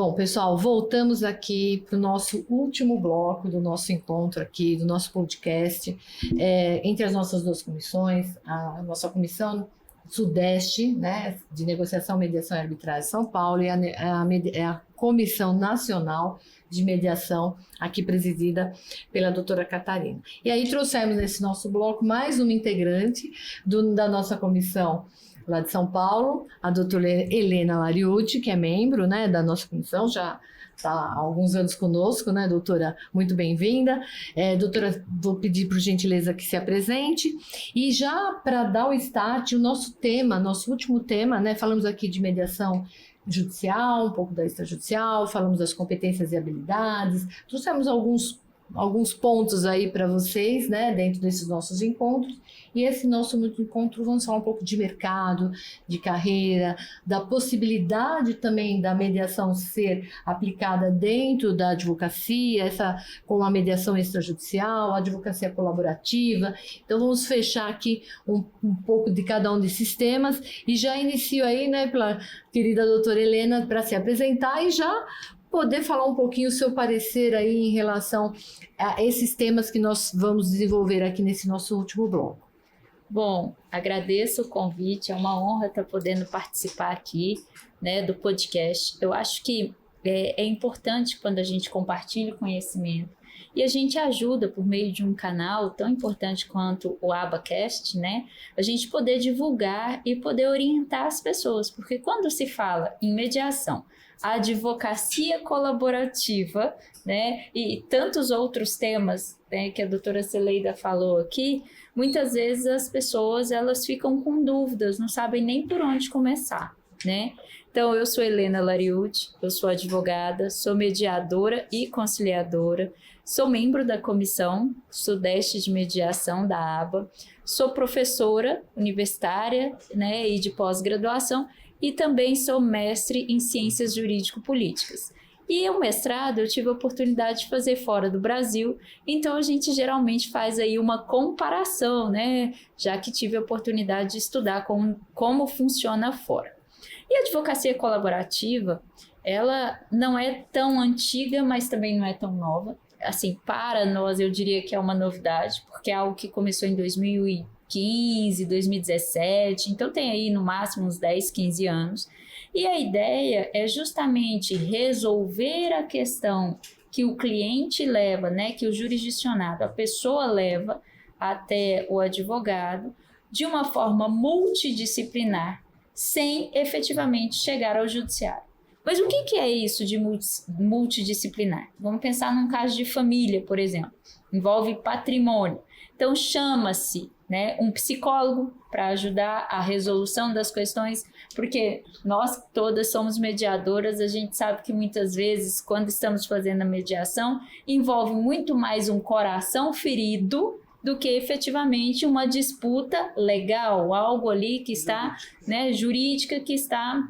Bom, pessoal, voltamos aqui para o nosso último bloco do nosso encontro aqui, do nosso podcast, entre as nossas duas comissões, a nossa comissão Sudeste, né, de Negociação, Mediação e Arbitragem de São Paulo e a Comissão Nacional de Mediação, aqui presidida pela doutora Catarina. E aí trouxemos nesse nosso bloco mais uma integrante da nossa comissão lá de São Paulo, a doutora Helena Lariucci, que é membro, né, da nossa comissão, já está há alguns anos conosco, né, doutora? Muito bem-vinda. Doutora, vou pedir por gentileza que se apresente. E já para dar o start, o nosso tema, nosso último tema, né, falamos aqui de mediação judicial, um pouco da extrajudicial, falamos das competências e habilidades, trouxemos alguns pontos aí para vocês, né, dentro desses nossos encontros. E esse nosso encontro vamos falar um pouco de mercado, de carreira, da possibilidade também da mediação ser aplicada dentro da advocacia, com a mediação extrajudicial, a advocacia colaborativa. Então vamos fechar aqui um pouco de cada um desses temas e já inicio aí, né, pela querida doutora Helena para se apresentar e já poder falar um pouquinho o seu parecer aí em relação a esses temas que nós vamos desenvolver aqui nesse nosso último bloco. Bom, agradeço o convite, é uma honra estar podendo participar aqui, né, do podcast. Eu acho que é importante quando a gente compartilha o conhecimento e a gente ajuda por meio de um canal tão importante quanto o AbaCast, né, a gente poder divulgar e poder orientar as pessoas, porque quando se fala em mediação, a advocacia colaborativa, né, e tantos outros temas, né, que a doutora Celeida falou aqui, muitas vezes as pessoas elas ficam com dúvidas, não sabem nem por onde começar, né? Então, eu sou Helena Lariucci, eu sou advogada, sou mediadora e conciliadora, sou membro da Comissão Sudeste de Mediação da ABA, sou professora universitária, né, e de pós-graduação, e também sou mestre em Ciências Jurídico-Políticas. E o mestrado eu tive a oportunidade de fazer fora do Brasil, então a gente geralmente faz aí uma comparação, né? Já que tive a oportunidade de estudar como funciona fora. E a advocacia colaborativa, ela não é tão antiga, mas também não é tão nova. Assim, para nós eu diria que é uma novidade, porque é algo que começou em 2015, 2017, então tem aí no máximo uns 10, 15 anos. E a ideia é justamente resolver a questão que o cliente leva, né, que o jurisdicionado, a pessoa leva até o advogado, de uma forma multidisciplinar, sem efetivamente chegar ao judiciário. Mas o que é isso de multidisciplinar? Vamos pensar num caso de família, por exemplo, envolve patrimônio. Então chama-se, né, um psicólogo para ajudar a resolução das questões, porque nós todas somos mediadoras, a gente sabe que muitas vezes, quando estamos fazendo a mediação, envolve muito mais um coração ferido do que efetivamente uma disputa legal, algo ali que está, né, jurídica, que está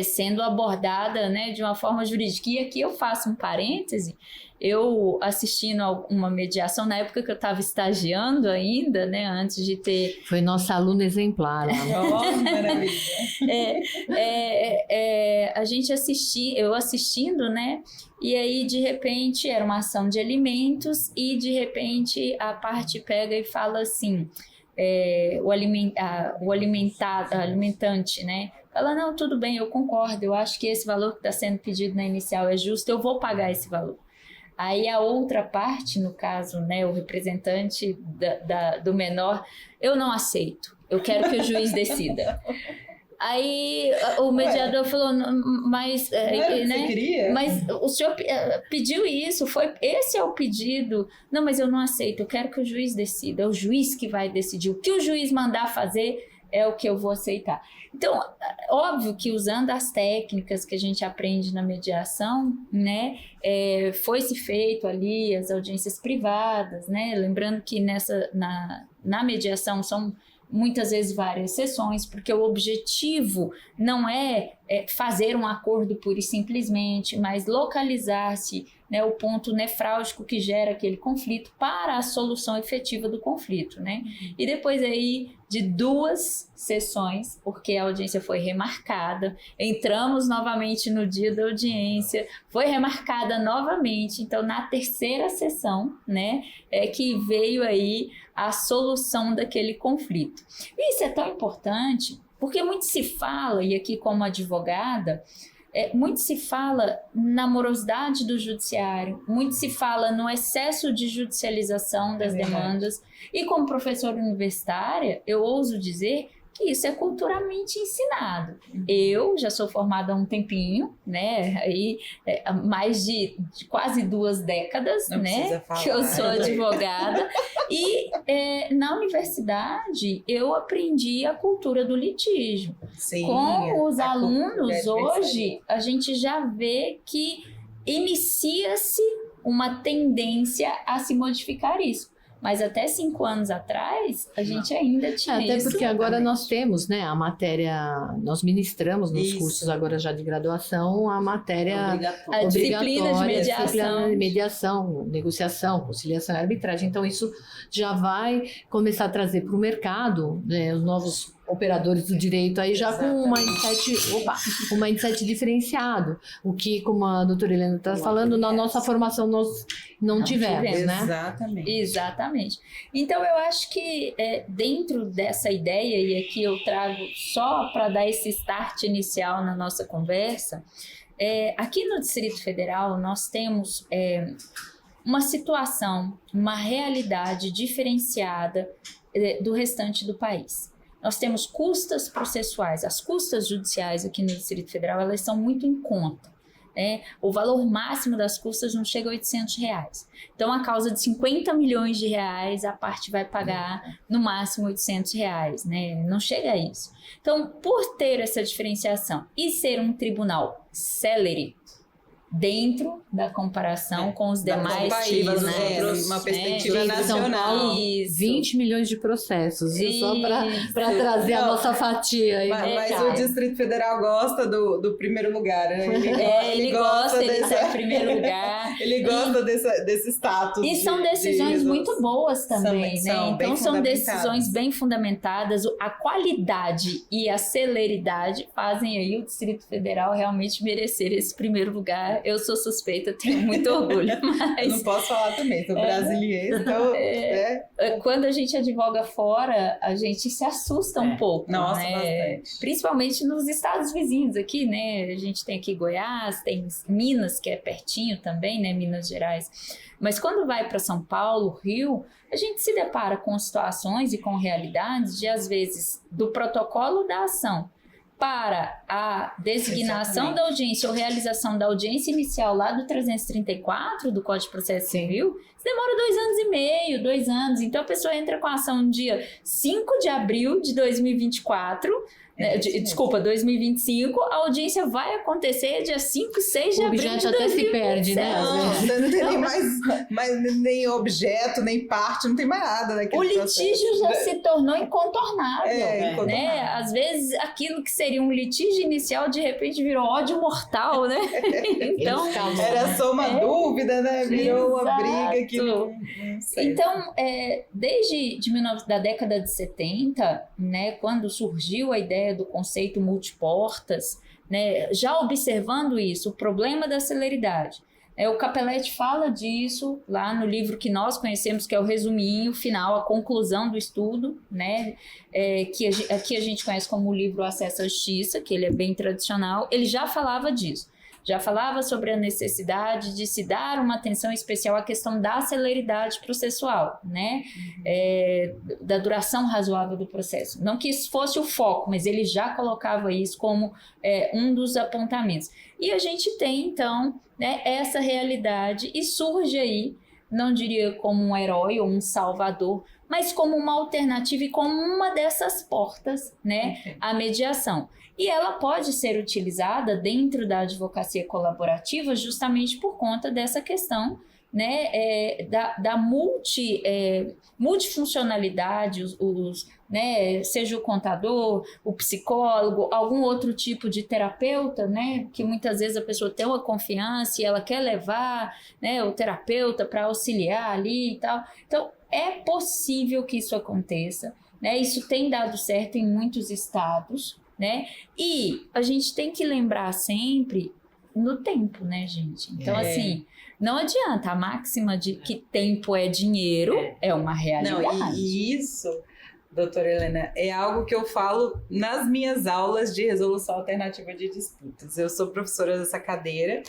sendo abordada, né, de uma forma jurídica. E aqui eu faço um parêntese, eu assistindo a uma mediação, na época que eu estava estagiando ainda, né, antes de ter... Foi nossa aluna exemplar. Oh, maravilha! A gente eu assistindo, né, e aí de repente era uma ação de alimentos e de repente a parte pega e fala assim, o alimentante, né, fala, não, tudo bem, eu concordo, eu acho que esse valor que está sendo pedido na inicial é justo, eu vou pagar esse valor. Aí a outra parte, no caso, né, o representante do menor, eu não aceito, eu quero que o juiz decida. Aí o mediador falou, mas, né, mas o senhor pediu isso, esse é o pedido. Não, mas eu não aceito, eu quero que o juiz decida, é o juiz que vai decidir. O que o juiz mandar fazer é o que eu vou aceitar. Então, óbvio que usando as técnicas que a gente aprende na mediação, né, foi-se feito ali as audiências privadas, né, lembrando que na mediação são muitas vezes várias sessões, porque o objetivo não é fazer um acordo pura e simplesmente, mas localizar-se né, o ponto nefrálgico que gera aquele conflito para a solução efetiva do conflito, né? E depois aí de 2 sessões, porque a audiência foi remarcada, entramos novamente no dia da audiência, foi remarcada novamente, então na 3ª sessão, né, é que veio aí a solução daquele conflito. E isso é tão importante, porque muito se fala, e aqui como advogada, muito se fala na morosidade do judiciário, muito se fala no excesso de judicialização das demandas, e como professora universitária, eu ouso dizer que isso é culturalmente ensinado. Eu já sou formada há um tempinho, né? Aí, mais de quase 2 décadas, né? Que eu sou advogada. E na universidade eu aprendi a cultura do litígio. Sim, com os alunos hoje, a gente já vê que inicia-se uma tendência a se modificar isso. Mas até 5 anos atrás, a gente ainda tinha até isso. Porque agora nós temos, né, a matéria, nós ministramos nos cursos agora já de graduação a matéria a disciplina de mediação. Disciplina de mediação, negociação, conciliação e arbitragem. Então isso já vai começar a trazer para o mercado, né, os novos operadores do direito aí já com um mindset diferenciado, o que, como a doutora Helena está falando, na nossa formação nós não tivemos, né? Exatamente. Então eu acho que dentro dessa ideia, e aqui eu trago só para dar esse start inicial na nossa conversa, aqui no Distrito Federal nós temos uma situação, uma realidade diferenciada do restante do país. Nós temos custas processuais, as custas judiciais aqui no Distrito Federal, elas são muito em conta. O valor máximo das custas não chega a R$800. Então, a causa de 50 milhões de reais, a parte vai pagar no máximo R$800, né? Não chega a isso. Então, por ter essa diferenciação e ser um tribunal célere, dentro da comparação com os demais tribunais, uma perspectiva nacional. São Paulo, 20 milhões de processos, só para trazer a nossa fatia aí. Mas o Distrito Federal gosta do primeiro lugar, né? Ele gosta de ser primeiro lugar. Ele gosta desse status. E são decisões muito boas também, né? Então são decisões bem fundamentadas. A qualidade e a celeridade fazem aí o Distrito Federal realmente merecer esse primeiro lugar. Eu sou suspeita, tenho muito orgulho, mas... Eu não posso falar também, sou brasileira, então... Quando a gente advoga fora, a gente se assusta um pouco, Nossa, né? bastante. Principalmente nos estados vizinhos aqui, né? A gente tem aqui Goiás, tem Minas, que é pertinho também, né? Minas Gerais. Mas quando vai para São Paulo, Rio, a gente se depara com situações e com realidades de, às vezes, do protocolo da ação para a designação da audiência ou realização da audiência inicial lá do 334 do Código de Processo Civil, isso demora 2 anos e meio, 2 anos. Então a pessoa entra com a ação no dia 5 de abril de 2024, desculpa, 2025, a audiência vai acontecer dia 5 e 6 de abril de 2027. O objeto até se perde, né? Não tem nem nem objeto, nem parte, não tem mais nada daquele O litígio já se tornou incontornável, né? Às vezes aquilo que seria um litígio inicial, de repente virou ódio mortal, né? Então, era só uma dúvida, né? Virou uma briga que não sei. Então, desde da década de 70, né, quando surgiu a ideia do conceito multiportas, né, já observando isso, o problema da celeridade. O Capelletti fala disso lá no livro que nós conhecemos, que é o resuminho final, a conclusão do estudo, né, que aqui a gente conhece como o livro Acesso à Justiça, que ele é bem tradicional. Ele já falava disso. Já falava sobre a necessidade de se dar uma atenção especial à questão da celeridade processual, né? Da duração razoável do processo. Não que isso fosse o foco, mas ele já colocava isso como um dos apontamentos. E a gente tem, então, né, essa realidade e surge aí, não diria como um herói ou um salvador, mas como uma alternativa e como uma dessas portas, né, à mediação. E ela pode ser utilizada dentro da advocacia colaborativa justamente por conta dessa questão, né, da multifuncionalidade, né, seja o contador, o psicólogo, algum outro tipo de terapeuta, né, que muitas vezes a pessoa tem uma confiança e ela quer levar, né, o terapeuta para auxiliar ali e tal. Então, é possível que isso aconteça, né, isso tem dado certo em muitos estados, né, e a gente tem que lembrar sempre no tempo, né, gente? Então, assim, não adianta, a máxima de que tempo é dinheiro é uma realidade. Não, e isso, doutora Helena, é algo que eu falo nas minhas aulas de resolução alternativa de disputas. Eu sou professora dessa cadeira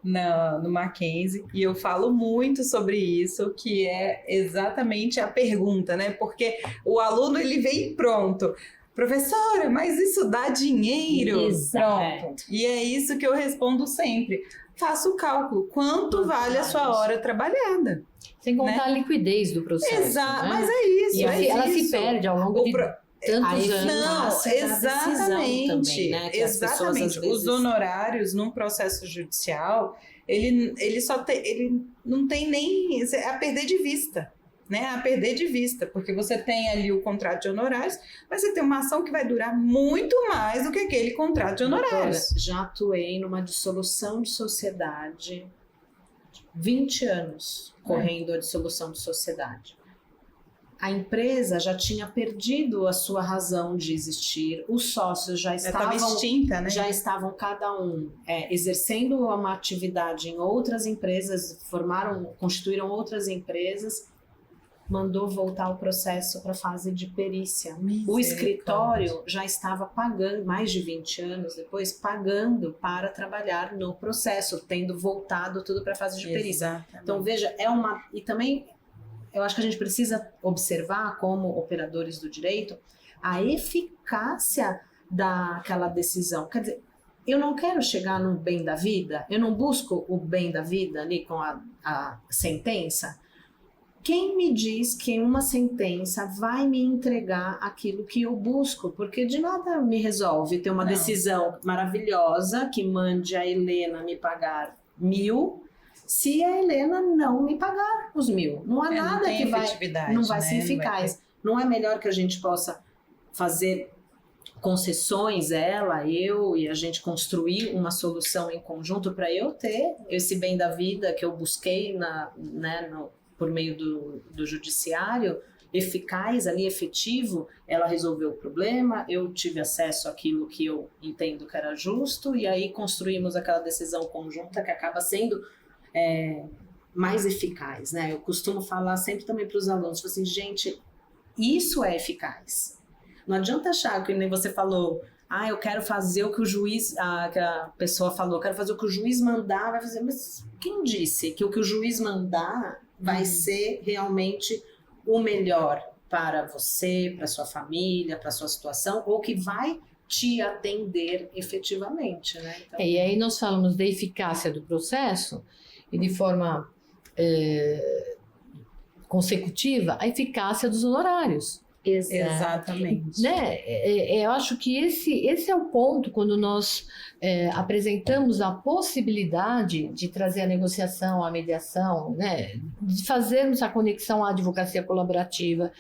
no Mackenzie e eu falo muito sobre isso, que é exatamente a pergunta, né? Porque o aluno, ele vem pronto. Professora, mas isso dá dinheiro? Exato. Pronto. E é isso que eu respondo sempre. Faça o cálculo. Quanto vale a sua hora trabalhada? Sem contar a liquidez do processo. Exato, né? mas é isso. E aí ela se perde ao longo de tantos anos. Não, exatamente. Também, né? Que as pessoas, às Exatamente. vezes... Os honorários num processo judicial, ele só tem, ele não tem nem a perder de vista. Né, a perder de vista, porque você tem ali o contrato de honorários, mas você tem uma ação que vai durar muito mais do que aquele contrato de honorários. Doutora, já atuei numa dissolução de sociedade, 20 anos correndo a dissolução de sociedade. A empresa já tinha perdido a sua razão de existir, os sócios já estava estavam extinta, né? Já estavam cada um exercendo uma atividade em outras empresas, constituíram outras empresas. Mandou voltar o processo para a fase de perícia. O escritório já estava pagando, mais de 20 anos depois, pagando para trabalhar no processo, tendo voltado tudo para a fase de perícia. Exatamente. Então, veja, e também eu acho que a gente precisa observar, como operadores do direito, a eficácia daquela decisão. Quer dizer, eu não quero chegar no bem da vida, eu não busco o bem da vida ali com a sentença. Quem me diz que uma sentença vai me entregar aquilo que eu busco? Porque de nada me resolve ter uma decisão maravilhosa que mande a Helena me pagar 1.000, se a Helena não me pagar os 1.000. Não há nada que não vai ser eficaz. Não é melhor que a gente possa fazer concessões, eu e a gente construir uma solução em conjunto para eu ter esse bem da vida que eu busquei por meio do judiciário, eficaz ali, efetivo, ela resolveu o problema, eu tive acesso àquilo que eu entendo que era justo, e aí construímos aquela decisão conjunta que acaba sendo mais eficaz, né? Eu costumo falar sempre também para os alunos, assim, gente, isso é eficaz. Não adianta achar que nem você falou, eu quero fazer o que o juiz, que a pessoa falou, quero fazer o que o juiz mandar, vai fazer, mas quem disse que o que o juiz mandar vai ser realmente o melhor para você, para sua família, para sua situação, ou que vai te atender efetivamente, né? Então... E aí nós falamos da eficácia do processo e de forma consecutiva a eficácia dos honorários. Exatamente. Né? Eu acho que esse é o ponto quando nós apresentamos a possibilidade de trazer a negociação, a mediação, né? De fazermos a conexão à advocacia colaborativa,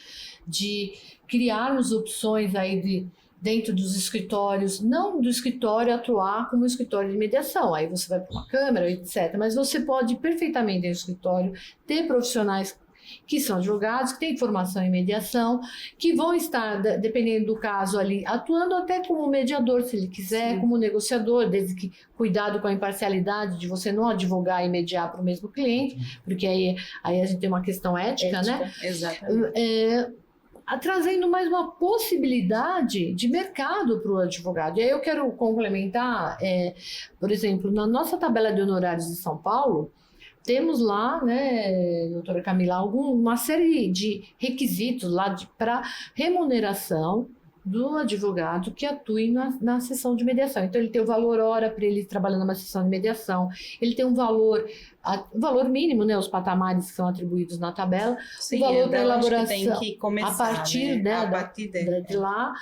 de criarmos opções aí dentro dos escritórios, não do escritório atuar como escritório de mediação, aí você vai para uma câmara, etc. Mas você pode perfeitamente dentro do escritório ter profissionais que são advogados, que têm formação em mediação, que vão estar, dependendo do caso ali, atuando até como mediador, se ele quiser, sim, como negociador, desde que cuidado com a imparcialidade de você não advogar e mediar para o mesmo cliente, porque aí a gente tem uma questão ética, né? Exatamente. Trazendo mais uma possibilidade de mercado para o advogado. E aí eu quero complementar, por exemplo, na nossa tabela de honorários de São Paulo, temos lá, né, doutora Camila, uma série de requisitos lá para remuneração do advogado que atue na sessão de mediação. Então, ele tem o valor hora para ele trabalhar numa sessão de mediação, ele tem um valor mínimo, né, os patamares que são atribuídos na tabela, sim, o valor para elaboração tem que começar, a partir, né, de lá,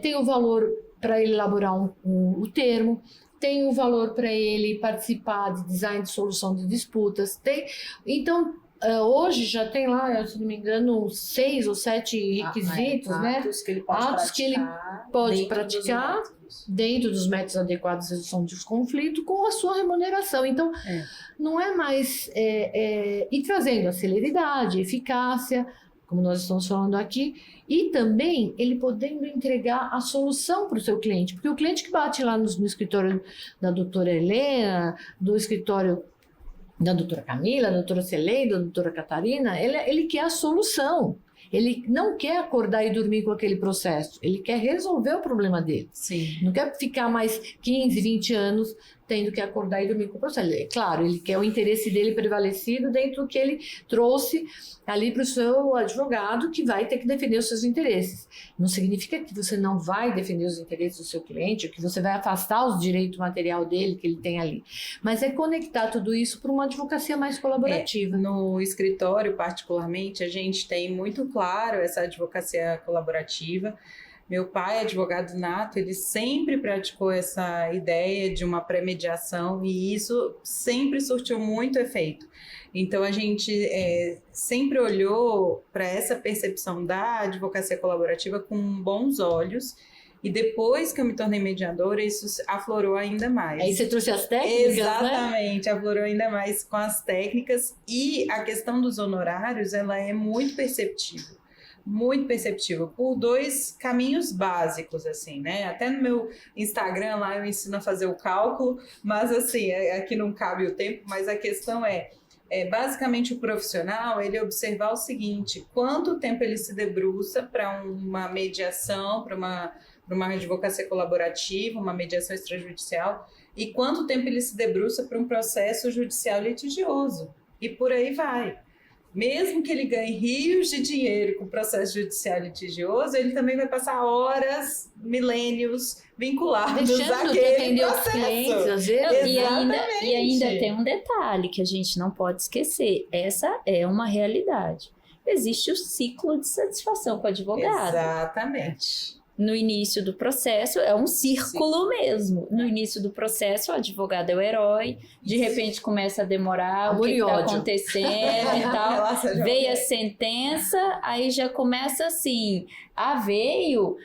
tem o valor para ele elaborar o termo, tem o valor para ele participar de design de solução de disputas, então Hoje já tem lá, se não me engano, 6 ou 7 requisitos, né? Atos que ele pode Atos que ele praticar. pode dentro praticar dos métodos. dentro dos métodos adequados de resolução de conflito com a sua remuneração. Então, não é mais... e trazendo a celeridade, eficácia, como nós estamos falando aqui, e também ele podendo entregar a solução para o seu cliente. Porque o cliente que bate lá no escritório da doutora Helena, do escritório da doutora Camila, da doutora Celeida, da doutora Catarina, ele quer a solução. Ele não quer acordar e dormir com aquele processo. Ele quer resolver o problema dele. Sim. Não quer ficar mais 15, 20 anos tendo que acordar e dormir com o processo. Claro, ele quer o interesse dele prevalecido dentro do que ele trouxe ali para o seu advogado, que vai ter que defender os seus interesses. Não significa que você não vai defender os interesses do seu cliente, ou que você vai afastar os direitos material dele que ele tem ali. Mas é conectar tudo isso para uma advocacia mais colaborativa. No escritório, particularmente, a gente tem muito claro essa advocacia colaborativa. Meu pai, advogado nato, ele sempre praticou essa ideia de uma pré-mediação e isso sempre surtiu muito efeito. Então, a gente sempre olhou para essa percepção da advocacia colaborativa com bons olhos e depois que eu me tornei mediadora, isso aflorou ainda mais. Aí você trouxe as técnicas, Exatamente, né? Aflorou ainda mais com as técnicas e a questão dos honorários, ela é muito perceptível. Muito perceptível, por 2 caminhos básicos, assim, né? Até no meu Instagram lá eu ensino a fazer o cálculo, mas assim, aqui não cabe o tempo, mas a questão basicamente o profissional, ele observar o seguinte, quanto tempo ele se debruça para uma mediação, para uma advocacia colaborativa, uma mediação extrajudicial, e quanto tempo ele se debruça para um processo judicial litigioso, e por aí vai. Mesmo que ele ganhe rios de dinheiro com o processo judicial litigioso, ele também vai passar horas, milênios vinculados deixando de àquele atender os processo. clientes, às vezes. E ainda tem um detalhe que a gente não pode esquecer. Essa é uma realidade. Existe o ciclo de satisfação com o advogado. Exatamente. No início do processo, é um círculo mesmo. No início do processo, o advogado é o herói, de repente começa a demorar, o que está acontecendo e tal. Veio a sentença, aí já começa assim, veio,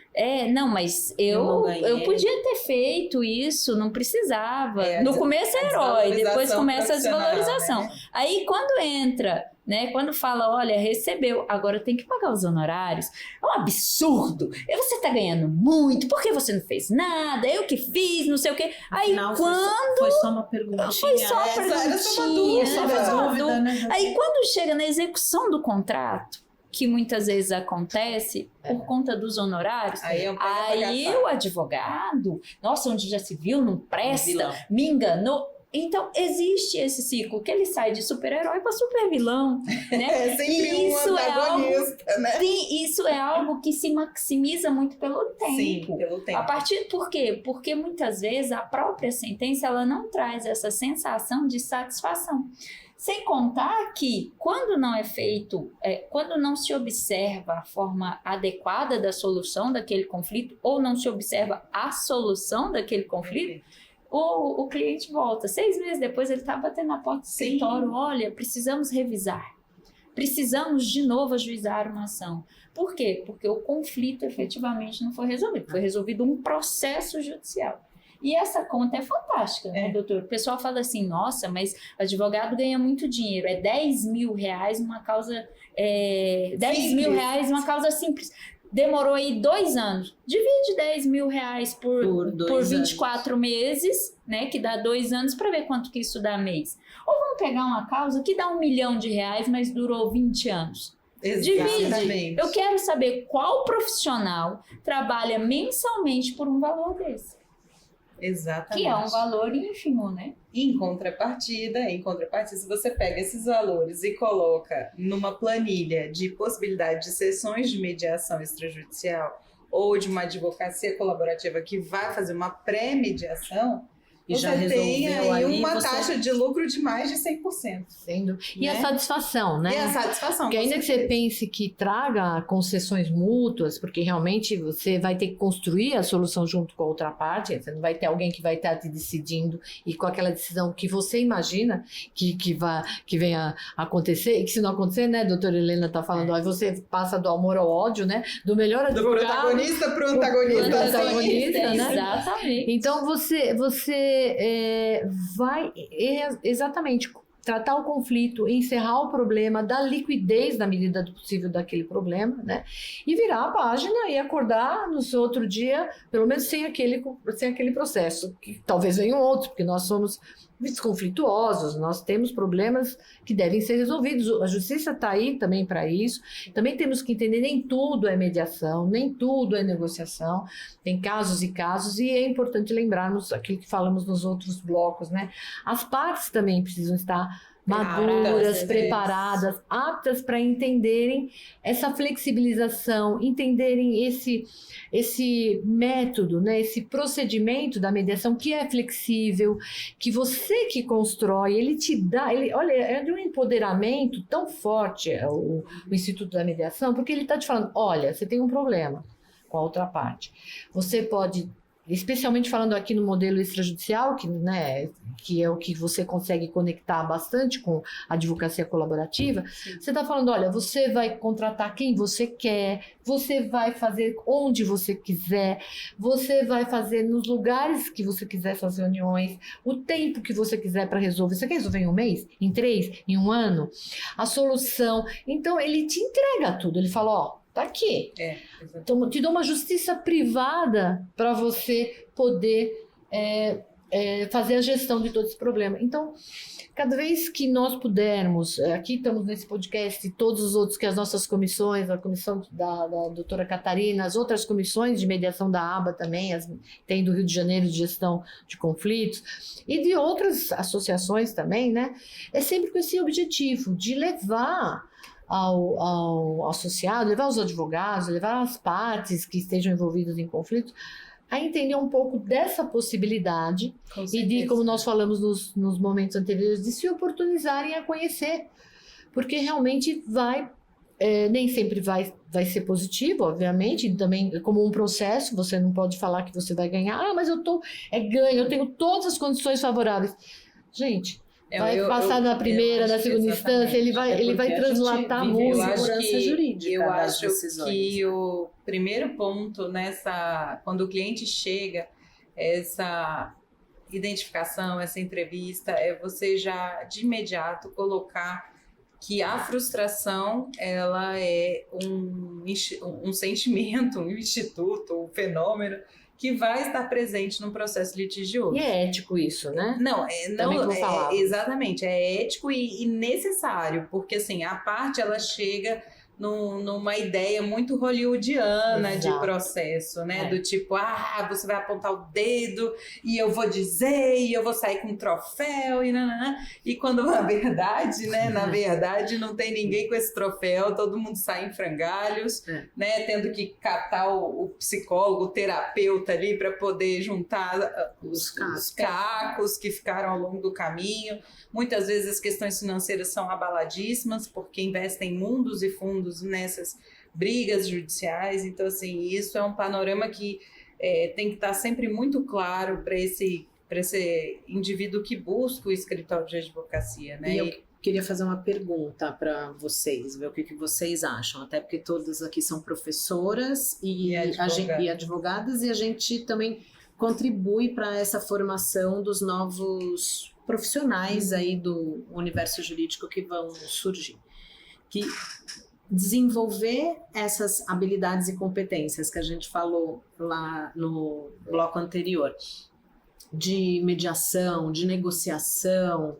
não, mas eu podia ter feito isso, não precisava. No começo é herói, depois começa a desvalorização. Né? Aí quando entra... Né? Quando fala, olha, recebeu, agora tem que pagar os honorários, é um absurdo, você está ganhando muito, por que você não fez nada, eu que fiz, não sei o quê. Aí Afinal, quando... Foi só uma perguntinha. Foi só uma perguntinha. Só uma dúvida, né? Aí quando chega na execução do contrato, que muitas vezes acontece por conta dos honorários, aí o advogado, nossa, onde já se viu, não presta, me enganou. Então, existe esse ciclo que ele sai de super-herói para super-vilão, né? É sempre um antagonista, né? Sim, isso é algo que se maximiza muito pelo tempo. Sim, pelo tempo. Por quê? Porque muitas vezes a própria sentença ela não traz essa sensação de satisfação. Sem contar que, quando não é feito, quando não se observa a forma adequada da solução daquele conflito, ou não se observa a solução daquele conflito, o cliente volta. 6 meses depois ele está batendo na porta do escritório, olha, precisamos revisar. Precisamos de novo ajuizar uma ação. Por quê? Porque o conflito efetivamente não foi resolvido. Foi resolvido um processo judicial. E essa conta é fantástica, né, doutor? O pessoal fala assim, nossa, mas advogado ganha muito dinheiro. É 10 mil reais uma causa... 10 mil reais uma causa simples. Demorou aí 2 anos. Divide 10 mil reais por 24 meses, né? Que dá 2 anos, para ver quanto que isso dá mês. Ou vamos pegar uma causa que dá R$1 milhão, mas durou 20 anos. Exatamente. Divide. Eu quero saber qual profissional trabalha mensalmente por um valor desse. Exatamente. Que é um valor ínfimo, né? Em contrapartida, se você pega esses valores e coloca numa planilha de possibilidade de sessões de mediação extrajudicial ou de uma advocacia colaborativa que vai fazer uma pré-mediação, e já você tem resolveu aí ali, uma você... taxa de lucro de mais de 100%. E a Né? satisfação, né? E a satisfação. Porque ainda com que você certeza. pense que traga concessões mútuas, porque realmente você vai ter que construir a solução junto com a outra parte, você não vai ter alguém que vai estar te decidindo e com aquela decisão que você imagina que venha acontecer, e que se não acontecer, né, doutora Helena está falando, aí você passa do amor ao ódio, né, do melhor Do advogado protagonista para o antagonista. pro assim. antagonista, né? Exatamente. Então você vai exatamente tratar o conflito, encerrar o problema, dar liquidez na medida do possível daquele problema, né? E virar a página e acordar no seu outro dia, pelo menos sem aquele processo, que talvez venham outros, porque nós somos desconflituosos, nós temos problemas que devem ser resolvidos. A justiça está aí também para isso. Também temos que entender, nem tudo é mediação, nem tudo é negociação, tem casos e casos, e é importante lembrarmos aquilo que falamos nos outros blocos, né? As partes também precisam estar maduras, preparadas, aptas para entenderem essa flexibilização, entenderem esse método, né, esse procedimento da mediação que é flexível, que você que constrói, ele te dá, olha, é de um empoderamento tão forte o Instituto da Mediação, porque ele está te falando, olha, você tem um problema com a outra parte, você pode, especialmente falando aqui no modelo extrajudicial, né, que é o que você consegue conectar bastante com a advocacia colaborativa, você está falando, olha, você vai contratar quem você quer, você vai fazer onde você quiser, você vai fazer nos lugares que você quiser essas reuniões, o tempo que você quiser para resolver. Você quer resolver em um mês? Em 3? Em um ano? A solução. Então, ele te entrega tudo. Ele fala, ó, tá aqui. Então, te dou uma justiça privada para você poder fazer a gestão de todo esse problema. Então, cada vez que nós pudermos, aqui estamos nesse podcast e todos os outros que as nossas comissões, a comissão da doutora Catarina, as outras comissões de mediação da ABA também, tem do Rio de Janeiro de gestão de conflitos e de outras associações também, né? É sempre com esse objetivo de levar ao associado, levar os advogados, levar as partes que estejam envolvidas em conflitos a entender um pouco dessa possibilidade e de, como nós falamos nos momentos anteriores, de se oportunizarem a conhecer, porque realmente nem sempre vai ser positivo, obviamente, também como um processo, você não pode falar que você vai ganhar, mas eu tenho todas as condições favoráveis. Gente, vai passar na primeira, na segunda instância, ele vai translatar muito. Segurança jurídica. Eu das acho decisões. que o primeiro ponto quando o cliente chega, essa identificação, essa entrevista, é você já de imediato colocar que a frustração ela é um sentimento, um instituto, um fenômeno que vai estar presente no processo litigioso. E é ético isso, né? Não, exatamente, é ético e necessário, porque assim, a parte ela chega numa ideia muito hollywoodiana. Exato. De processo, né? Do tipo, você vai apontar o dedo e eu vou dizer e eu vou sair com um troféu e quando na verdade, né? Na verdade não tem ninguém com esse troféu, todo mundo sai em frangalhos, né? Tendo que catar o psicólogo, o terapeuta ali para poder juntar os cacos que ficaram ao longo do caminho. Muitas vezes as questões financeiras são abaladíssimas porque investem mundos e fundos nessas brigas judiciais. Então, assim, isso é um panorama que tem que estar sempre muito claro para esse indivíduo que busca o escritório de advocacia, né? E eu queria fazer uma pergunta para vocês, ver o que vocês acham, até porque todas aqui são professoras e advogadas, e a gente também contribui para essa formação dos novos profissionais aí do universo jurídico que vão surgir. Que desenvolver essas habilidades e competências que a gente falou lá no bloco anterior, de mediação, de negociação,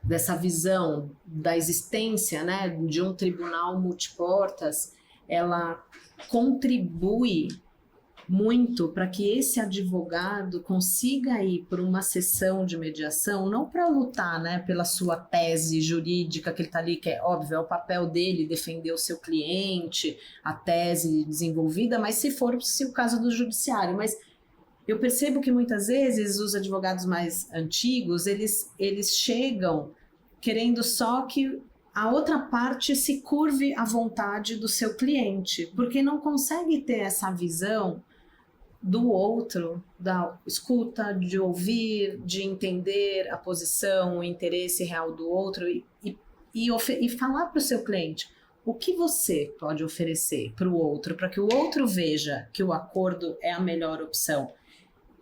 dessa visão da existência, né, de um tribunal multiportas, ela contribui muito para que esse advogado consiga ir por uma sessão de mediação, não para lutar, né, pela sua tese jurídica, que ele está ali, que é óbvio, é o papel dele defender o seu cliente, a tese desenvolvida, mas se for o caso do judiciário, mas eu percebo que muitas vezes os advogados mais antigos, eles chegam querendo só que a outra parte se curve à vontade do seu cliente, porque não consegue ter essa visão do outro, da escuta, de ouvir, de entender a posição, o interesse real do outro e falar para o seu cliente o que você pode oferecer para o outro, para que o outro veja que o acordo é a melhor opção.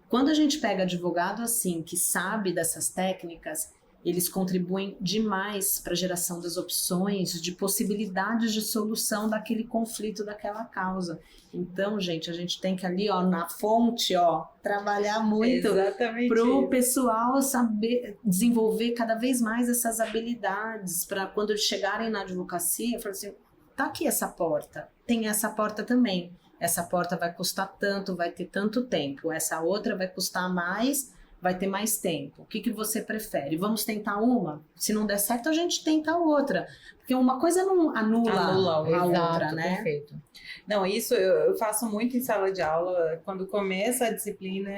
Quando a gente pega advogado assim, que sabe dessas técnicas, eles contribuem demais para a geração das opções, de possibilidades de solução daquele conflito, daquela causa. Então, gente, a gente tem que ali, ó, na fonte, ó, trabalhar muito para o pessoal saber desenvolver cada vez mais essas habilidades, para quando eles chegarem na advocacia, falar assim, tá aqui essa porta, tem essa porta também. Essa porta vai custar tanto, vai ter tanto tempo. Essa outra vai custar mais, vai ter mais tempo. O que você prefere? Vamos tentar uma? Se não der certo, a gente tenta a outra. Porque uma coisa não anula a outra, né? Perfeito. Não, isso eu faço muito em sala de aula. Quando começa a disciplina,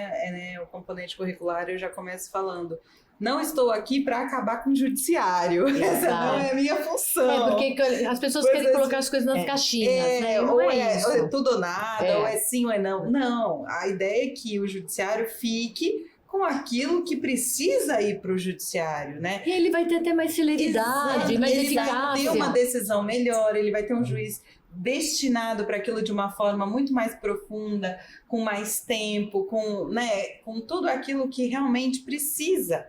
o componente curricular, eu já começo falando. Não estou aqui para acabar com o judiciário. Essa não é a minha função. Porque as pessoas querem colocar as coisas nas caixinhas, né? Não ou isso. Ou é tudo ou nada, ou é sim ou é não. Não, a ideia é que o judiciário fique com aquilo que precisa ir para o judiciário, né? E ele vai ter até mais celeridade, mais eficácia. Ele vai ter uma decisão melhor, ele vai ter um juiz destinado para aquilo de uma forma muito mais profunda, com mais tempo, com tudo aquilo que realmente precisa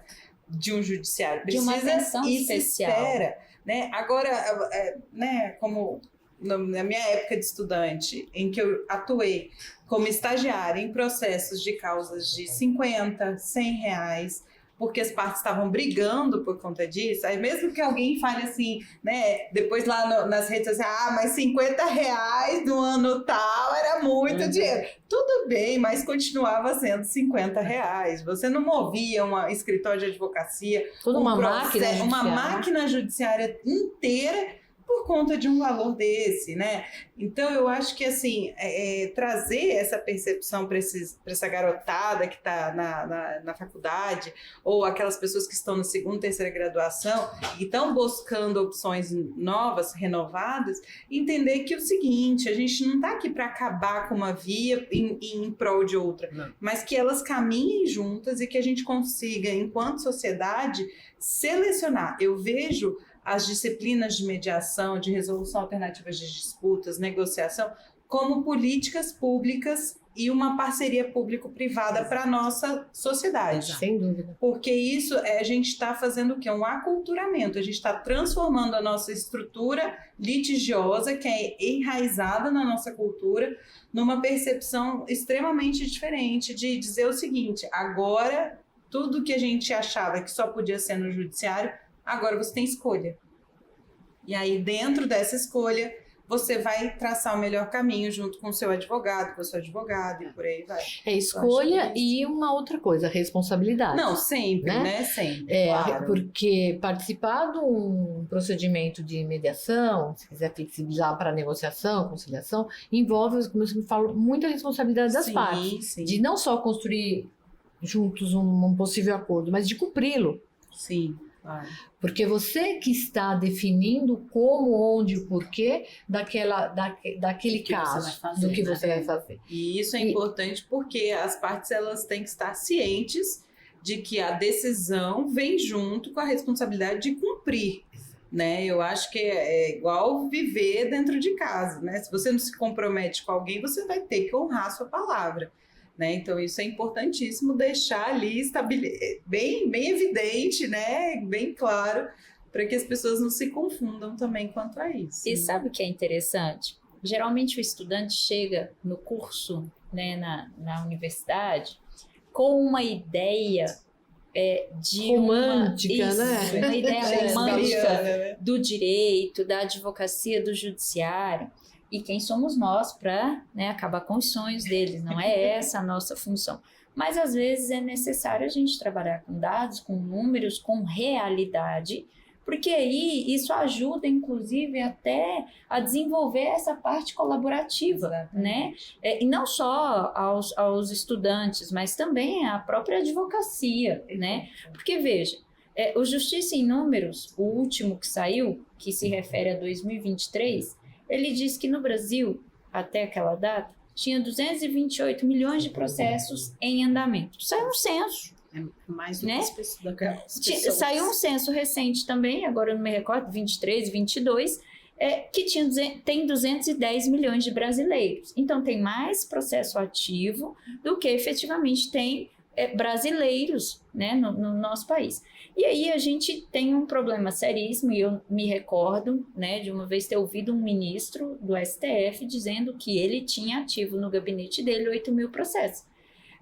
de um judiciário. Precisa de uma atenção e especial. Se espera, né? Agora, como na minha época de estudante, em que eu atuei como estagiária em processos de causas de 50, 100 reais, porque as partes estavam brigando por conta disso, aí mesmo que alguém fale assim, né, depois lá nas redes sociais, mas 50 reais no ano tal era muito dinheiro. Tudo bem, mas continuava sendo 50 reais. Você não movia um escritório de advocacia, uma máquina judiciária inteira por conta de um valor desse, né? Então, eu acho que, assim, trazer essa percepção para essa garotada que está na faculdade, ou aquelas pessoas que estão na segunda, terceira graduação e estão buscando opções novas, renovadas, entender que é o seguinte, a gente não está aqui para acabar com uma via em prol de outra, não. Mas que elas caminhem juntas e que a gente consiga, enquanto sociedade, selecionar. Eu vejo as disciplinas de mediação, de resolução alternativa de disputas, negociação, como políticas públicas e uma parceria público-privada para a nossa sociedade. Sem dúvida. Porque isso a gente está fazendo o quê? Um aculturamento, a gente está transformando a nossa estrutura litigiosa, que é enraizada na nossa cultura, numa percepção extremamente diferente de dizer o seguinte, agora tudo que a gente achava que só podia ser no judiciário, agora você tem escolha. E aí, dentro dessa escolha, você vai traçar o melhor caminho junto com o seu advogado, com a sua advogada e por aí vai. É escolha e uma outra coisa, responsabilidade. Não, sempre, né? Sempre, claro. Porque participar de um procedimento de mediação, se quiser flexibilizar para negociação, conciliação, envolve, como eu falo, muita responsabilidade das partes. Sim. De não só construir juntos um possível acordo, mas de cumpri-lo. Sim. Claro. Porque você que está definindo como, onde, o porquê daquele caso, do que você vai fazer. E isso é importante porque as partes elas têm que estar cientes de que a decisão vem junto com a responsabilidade de cumprir. Né? Eu acho que é igual viver dentro de casa. Né? Se você não se compromete com alguém, você vai ter que honrar a sua palavra. Né? Então, isso é importantíssimo deixar ali bem evidente, né? Bem claro, para que as pessoas não se confundam também quanto a isso. E sabe o que é interessante? Geralmente o estudante chega no curso, né, na universidade, com uma ideia de romântica, uma ideia romântica do direito, da advocacia, do judiciário. E quem somos nós para, né, acabar com os sonhos deles? Não é essa a nossa função. Mas, às vezes, é necessário a gente trabalhar com dados, com números, com realidade, porque aí isso ajuda, inclusive, até a desenvolver essa parte colaborativa, né? E não só aos estudantes, mas também à própria advocacia, né? Porque, veja, o Justiça em Números, o último que saiu, que se refere a 2023, ele diz que no Brasil, até aquela data, tinha 228 milhões de processos em andamento. Saiu um censo. É mais do né? que as pessoas. Saiu um censo recente também, agora eu não me recordo, 23, 22, que tem 210 milhões de brasileiros. Então, tem mais processo ativo do que efetivamente tem brasileiros, né, no nosso país. E aí a gente tem um problema seríssimo, e eu me recordo, né, de uma vez ter ouvido um ministro do STF dizendo que ele tinha ativo no gabinete dele 8 mil processos.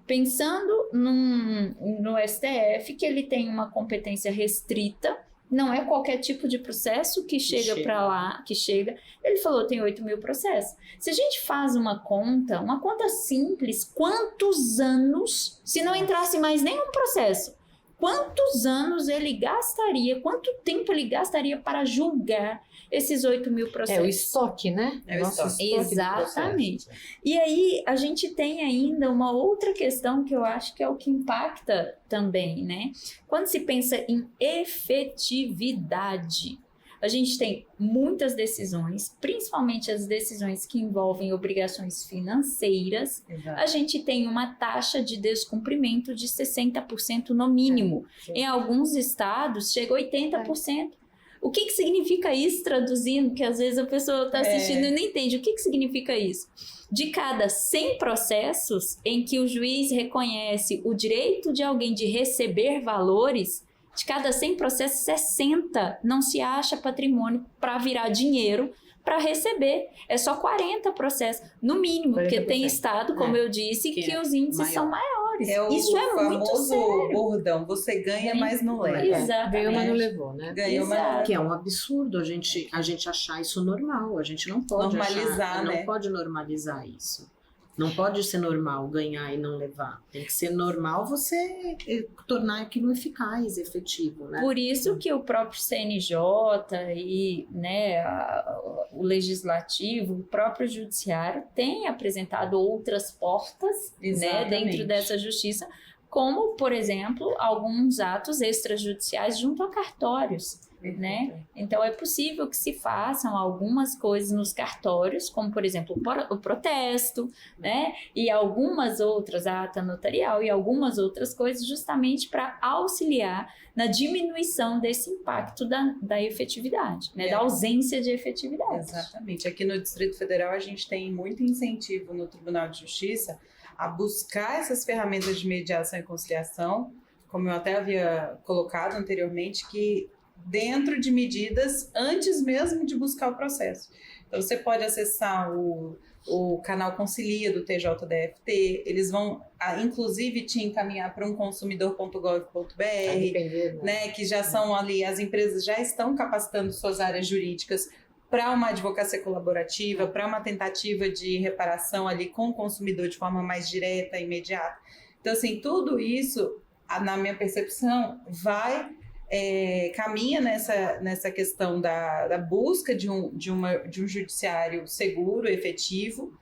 Pensando no STF, que ele tem uma competência restrita, não é qualquer tipo de processo que chega para lá, que chega. Ele falou, tem 8 mil processos. Se a gente faz uma conta simples, quantos anos, se não entrasse mais nenhum processo, quantos anos ele gastaria, quanto tempo ele gastaria para julgar esses 8 mil processos? É o estoque, né? É o estoque. Exatamente. E aí a gente tem ainda uma outra questão que eu acho que é o que impacta também, né? Quando se pensa em efetividade, a gente tem muitas decisões, principalmente as decisões que envolvem obrigações financeiras. Exato. A gente tem uma taxa de descumprimento de 60% no mínimo. Em alguns estados, chega a 80%. O que significa isso, traduzindo? Que às vezes a pessoa está assistindo e não entende. O que significa isso? De cada 100 processos em que o juiz reconhece o direito de alguém de receber valores, de cada 100 processos, 60 não se acha patrimônio para virar dinheiro para receber. É só 40 processos, no mínimo, 40%. Porque tem estado, como eu disse, que os índices são maiores. Isso é muito sério. Bordão, você ganha, mas não leva. Exatamente. Ganhou, mas não levou, né? Ganhou, mas não levou. Que é um absurdo a gente achar isso normal. A gente não pode normalizar, né? Não pode normalizar isso. Não pode ser normal ganhar e não levar. Tem que ser normal você tornar aquilo eficaz, efetivo, né? Por isso que o próprio CNJ e, né, o Legislativo, o próprio Judiciário tem apresentado outras portas, né, dentro dessa justiça, como, por exemplo, alguns atos extrajudiciais junto a cartórios. Né? Então é possível que se façam algumas coisas nos cartórios, como por exemplo o protesto, né? E algumas outras, a ata notarial e algumas outras coisas, justamente para auxiliar na diminuição desse impacto da efetividade, né? Da ausência de efetividade. Exatamente. Aqui no Distrito Federal a gente tem muito incentivo no Tribunal de Justiça a buscar essas ferramentas de mediação e conciliação, como eu até havia colocado anteriormente, que dentro de medidas antes mesmo de buscar o processo. Então, você pode acessar o canal Concilia do TJDFT, eles vão, inclusive, te encaminhar para um consumidor.gov.br, né, que já são ali, as empresas já estão capacitando suas áreas jurídicas para uma advocacia colaborativa, para uma tentativa de reparação ali com o consumidor de forma mais direta, imediata. Então, assim, tudo isso, na minha percepção, caminha nessa questão da busca de um judiciário seguro, efetivo,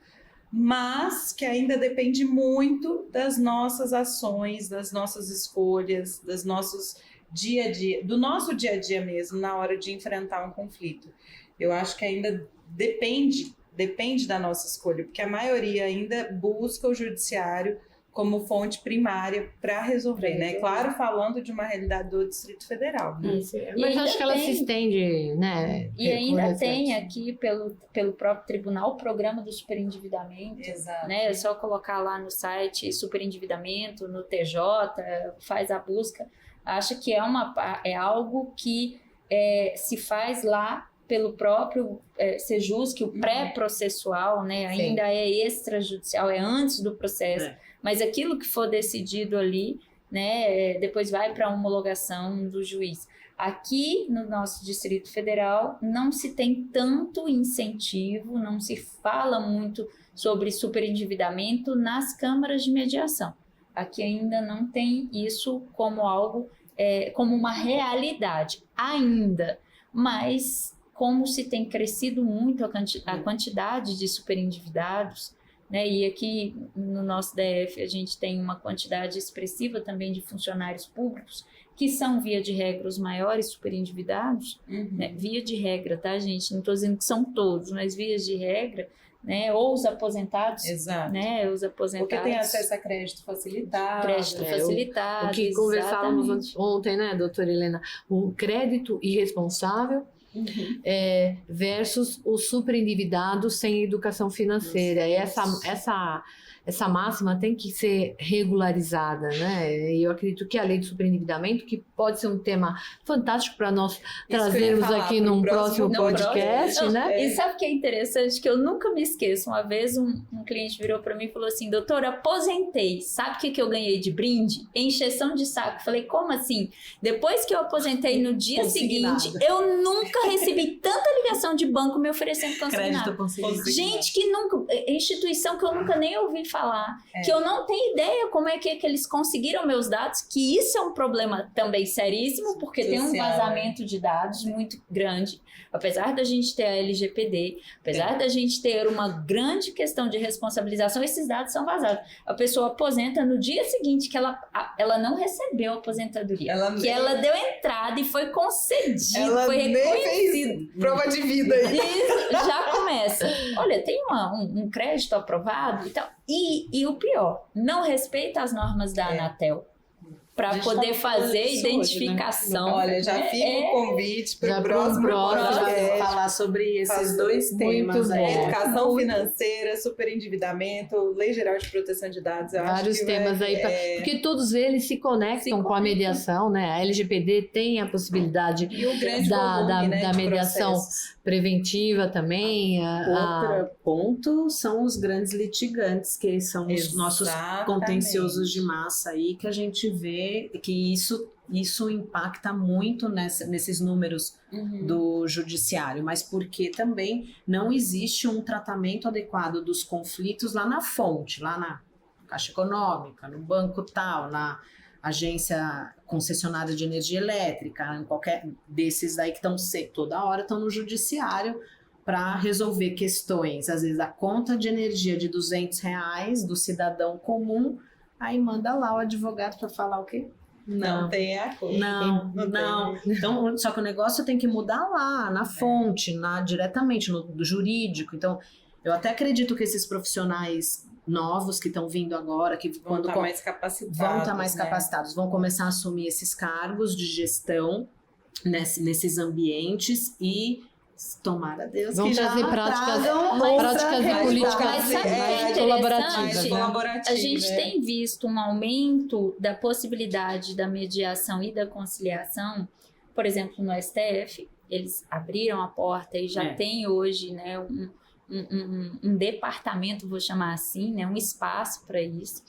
mas que ainda depende muito das nossas ações, das nossas escolhas, do nosso dia a dia mesmo, na hora de enfrentar um conflito. Eu acho que ainda depende da nossa escolha, porque a maioria ainda busca o judiciário como fonte primária para resolver, né? Claro, falando de uma realidade do Distrito Federal. Né? Isso. Mas acho que ela se estende, né? E ainda tem aqui, pelo próprio tribunal, o programa do superendividamento. Exato. Né? É só colocar lá no site superendividamento, no TJ, faz a busca. Acho que é algo que se faz lá pelo próprio Sejus, que o pré-processual, né, ainda é extrajudicial, é antes do processo. Mas aquilo que for decidido ali, né, depois vai para a homologação do juiz. Aqui no nosso Distrito Federal não se tem tanto incentivo, não se fala muito sobre superendividamento nas câmaras de mediação. Aqui ainda não tem isso como algo, como uma realidade. ainda, mas como se tem crescido muito a quantidade de superendividados, né? E aqui no nosso DF a gente tem uma quantidade expressiva também de funcionários públicos que são, via de regra, os maiores superendividados, né? Via de regra, tá, gente? Não estou dizendo que são todos, mas via de regra, né? Ou os aposentados, Exato. né? Os aposentados. Porque tem acesso a crédito facilitado. Crédito facilitado, O que conversávamos ontem, né, doutora Helena? O crédito irresponsável versus o superendividado sem educação financeira. E essa máxima tem que ser regularizada, né? E eu acredito que a lei do superendividamento, que pode ser um tema fantástico para nós trazermos aqui num próximo podcast, né? E sabe o que é interessante? Que eu nunca me esqueço. Uma vez um cliente virou para mim e falou assim: doutora, aposentei. Sabe o que eu ganhei de brinde? Encheção de saco. Falei, como assim? Depois que eu aposentei no dia seguinte, eu nunca recebi tanta ligação de banco me oferecendo consignado. Gente que nunca... Instituição que eu nunca nem ouvi falar, que eu não tenho ideia como é que eles conseguiram meus dados, que isso é um problema também seríssimo, porque tem um vazamento de dados muito grande, apesar da gente ter a LGPD, apesar da gente ter uma grande questão de responsabilização, esses dados são vazados. A pessoa aposenta no dia seguinte que ela não recebeu a aposentadoria, ela deu entrada e foi concedida, foi reconhecida. Prova de vida aí. Isso, já começa. Olha, tem um crédito aprovado e tal. E o pior, não respeita as normas da Anatel para poder fazer identificação. Hoje, né? Olha, já fica o convite para o próximo falar sobre esses dois temas. Educação financeira, superendividamento, Lei Geral de Proteção de Dados. Vários temas aí, porque todos eles se conectam com a mediação, né? A LGPD tem a possibilidade da mediação preventiva também. Outro ponto são os grandes litigantes, que são os nossos contenciosos de massa aí, que a gente vê que isso impacta muito nesses números do judiciário, mas porque também não existe um tratamento adequado dos conflitos lá na fonte, lá na Caixa Econômica, no banco tal, na agência concessionária de energia elétrica, em qualquer desses daí que toda hora estão no judiciário para resolver questões, às vezes a conta de energia de R$200 do cidadão comum, aí manda lá o advogado para falar o quê? Não tem a coisa. Não. Então, só que o negócio tem que mudar lá, na fonte, diretamente, no jurídico. Então, eu até acredito que esses profissionais novos que estão vindo agora, que vão estar mais capacitados, vão começar a assumir esses cargos de gestão nesses ambientes e tomara Deus vão que trazer já práticas e políticas mais colaborativas. A gente tem visto um aumento da possibilidade da mediação e da conciliação, por exemplo, no STF, eles abriram a porta e já tem hoje, né, um departamento, vou chamar assim, né, um espaço para isso.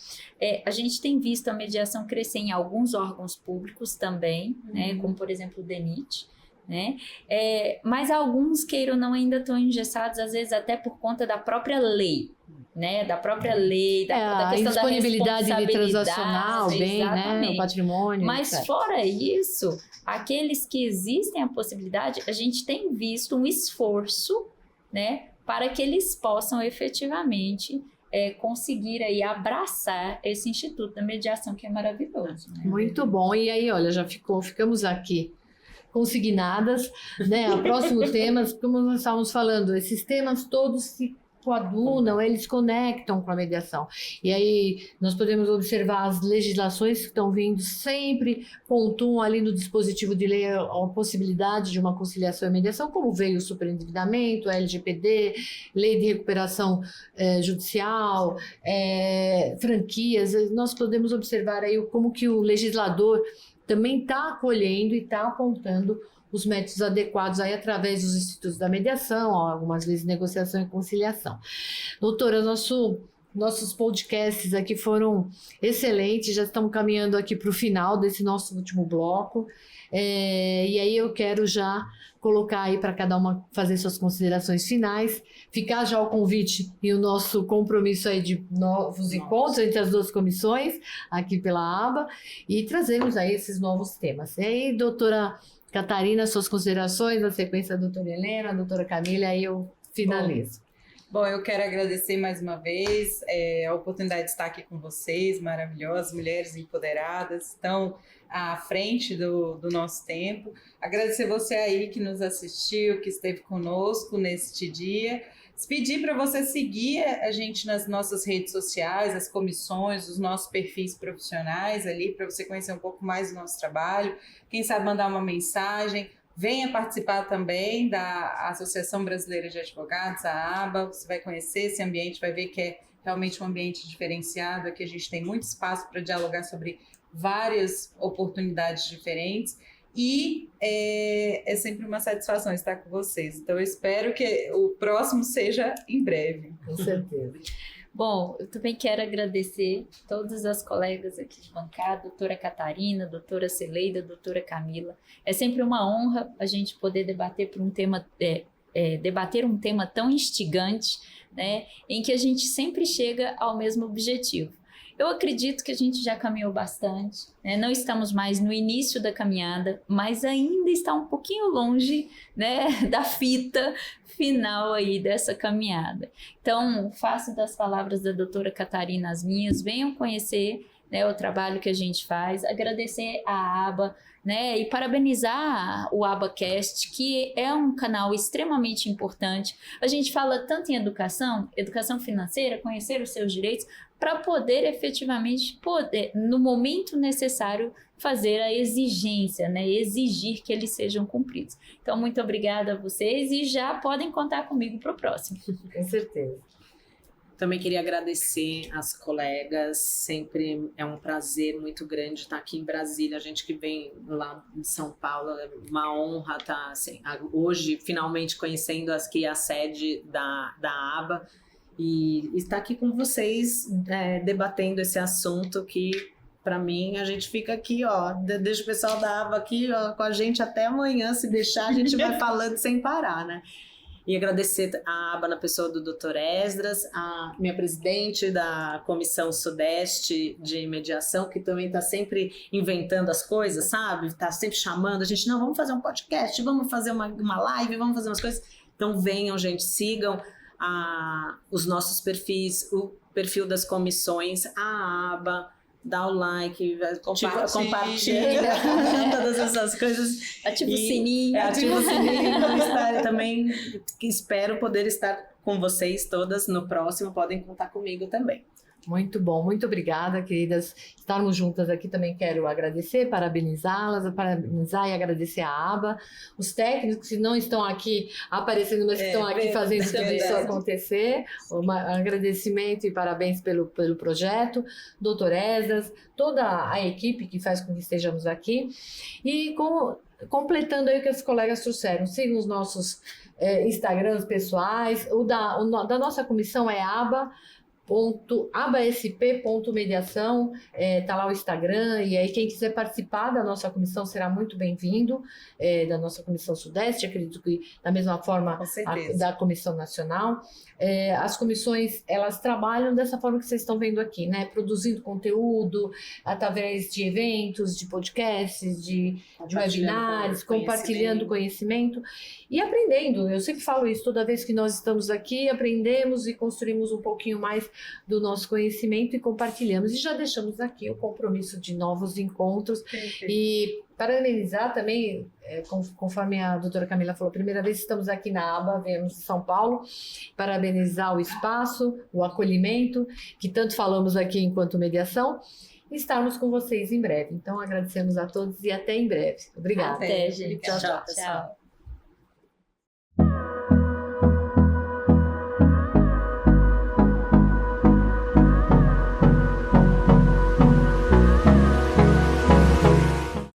A gente tem visto a mediação crescer em alguns órgãos públicos também, né, como por exemplo o DENIT, né? Mas alguns, queiram ou não, ainda estão engessados, às vezes até por conta da própria lei, né? Da própria lei, da questão da disponibilidade de transacional, bem, né? O patrimônio. Mas etc. Fora isso, aqueles que existem a possibilidade, a gente tem visto um esforço, né? Para que eles possam efetivamente conseguir aí abraçar esse Instituto da Mediação, que é maravilhoso. Né? Muito bom. E aí, olha, ficamos aqui consignadas, né? O próximo temas, como nós estávamos falando, esses temas todos se coadunam, eles conectam com a mediação. E aí nós podemos observar as legislações que estão vindo, sempre pontuam ali no dispositivo de lei a possibilidade de uma conciliação e mediação, como veio o superendividamento, a LGPD, lei de recuperação judicial, franquias. Nós podemos observar aí como que o legislador também está acolhendo e está apontando os métodos adequados aí através dos institutos da mediação, algumas vezes negociação e conciliação. Doutora, nossos podcasts aqui foram excelentes, já estamos caminhando aqui para o final desse nosso último bloco, e aí eu quero já colocar aí para cada uma fazer suas considerações finais, ficar já o convite e o nosso compromisso aí de novos encontros entre as duas comissões aqui pela aba e trazemos aí esses novos temas. E aí, doutora Catarina, suas considerações, na sequência da doutora Helena, a doutora Camila, aí eu finalizo. Bom, eu quero agradecer mais uma vez a oportunidade de estar aqui com vocês, maravilhosas, mulheres empoderadas, estão à frente do nosso tempo. Agradecer você aí que nos assistiu, que esteve conosco neste dia. Pedir para você seguir a gente nas nossas redes sociais, as comissões, os nossos perfis profissionais ali, para você conhecer um pouco mais do nosso trabalho. Quem sabe mandar uma mensagem. Venha participar também da Associação Brasileira de Advogados, a ABA. Você vai conhecer esse ambiente, vai ver que é realmente um ambiente diferenciado. Aqui a gente tem muito espaço para dialogar sobre várias oportunidades diferentes. E é sempre uma satisfação estar com vocês. Então, eu espero que o próximo seja em breve. Com certeza. Bom, eu também quero agradecer todas as colegas aqui de bancada, doutora Catarina, doutora Celeida, doutora Camila. É sempre uma honra a gente poder debater por um tema, debater um tema tão instigante, né, em que a gente sempre chega ao mesmo objetivo. Eu acredito que a gente já caminhou bastante, né? Não estamos mais no início da caminhada, mas ainda está um pouquinho longe, né, da fita final aí dessa caminhada. Então, faço das palavras da doutora Catarina as minhas, venham conhecer, né, o trabalho que a gente faz, agradecer a ABA, né, e parabenizar o ABAcast, que é um canal extremamente importante. A gente fala tanto em educação financeira, conhecer os seus direitos, para poder efetivamente, no momento necessário, fazer a exigência, né, exigir que eles sejam cumpridos. Então, muito obrigada a vocês e já podem contar comigo para o próximo. Com certeza. Também queria agradecer as colegas, sempre é um prazer muito grande estar aqui em Brasília, a gente que vem lá de São Paulo, é uma honra estar assim, hoje finalmente conhecendo aqui a sede da ABA e estar aqui com vocês debatendo esse assunto que, para mim, a gente fica aqui, ó, deixa o pessoal da ABA aqui, ó, com a gente até amanhã, se deixar a gente vai falando sem parar, né? E agradecer a ABA na pessoa do Dr. Esdras, a minha presidente da Comissão Sudeste de Mediação, que também está sempre inventando as coisas, sabe? Está sempre chamando a gente, não, vamos fazer um podcast, vamos fazer uma live, vamos fazer umas coisas. Então venham, gente, sigam os nossos perfis, o perfil das comissões, a ABA, dá o like, compartilha todas essas coisas. Ativa o sininho. Ativa o sininho. Então, também espero poder estar com vocês todas no próximo. Podem contar comigo também. Muito bom, muito obrigada, queridas. Estarmos juntas aqui também quero agradecer, parabenizá-las, parabenizar e agradecer a ABA, os técnicos que não estão aqui aparecendo, mas que estão aqui fazendo tudo isso acontecer. Um agradecimento e parabéns pelo projeto, doutor Esdras, toda a equipe que faz com que estejamos aqui. E completando aí o que os colegas trouxeram, sigam os nossos Instagrams pessoais, o da nossa comissão é abasp.mediação, tá lá o Instagram, e aí quem quiser participar da nossa comissão será muito bem-vindo, da nossa Comissão Sudeste, acredito que da mesma forma da Comissão Nacional. As comissões, elas trabalham dessa forma que vocês estão vendo aqui, né, produzindo conteúdo através de eventos, de podcasts, de webinários, compartilhando conhecimento e aprendendo. Eu sempre falo isso, toda vez que nós estamos aqui, aprendemos e construímos um pouquinho mais do nosso conhecimento e compartilhamos. E já deixamos aqui o compromisso de novos encontros. E parabenizar também, conforme a doutora Camila falou, primeira vez que estamos aqui na ABA, viemos de São Paulo, parabenizar o espaço, o acolhimento, que tanto falamos aqui enquanto mediação, e estarmos com vocês em breve. Então, agradecemos a todos e até em breve. Obrigada. Até, gente. Tchau, tchau, pessoal.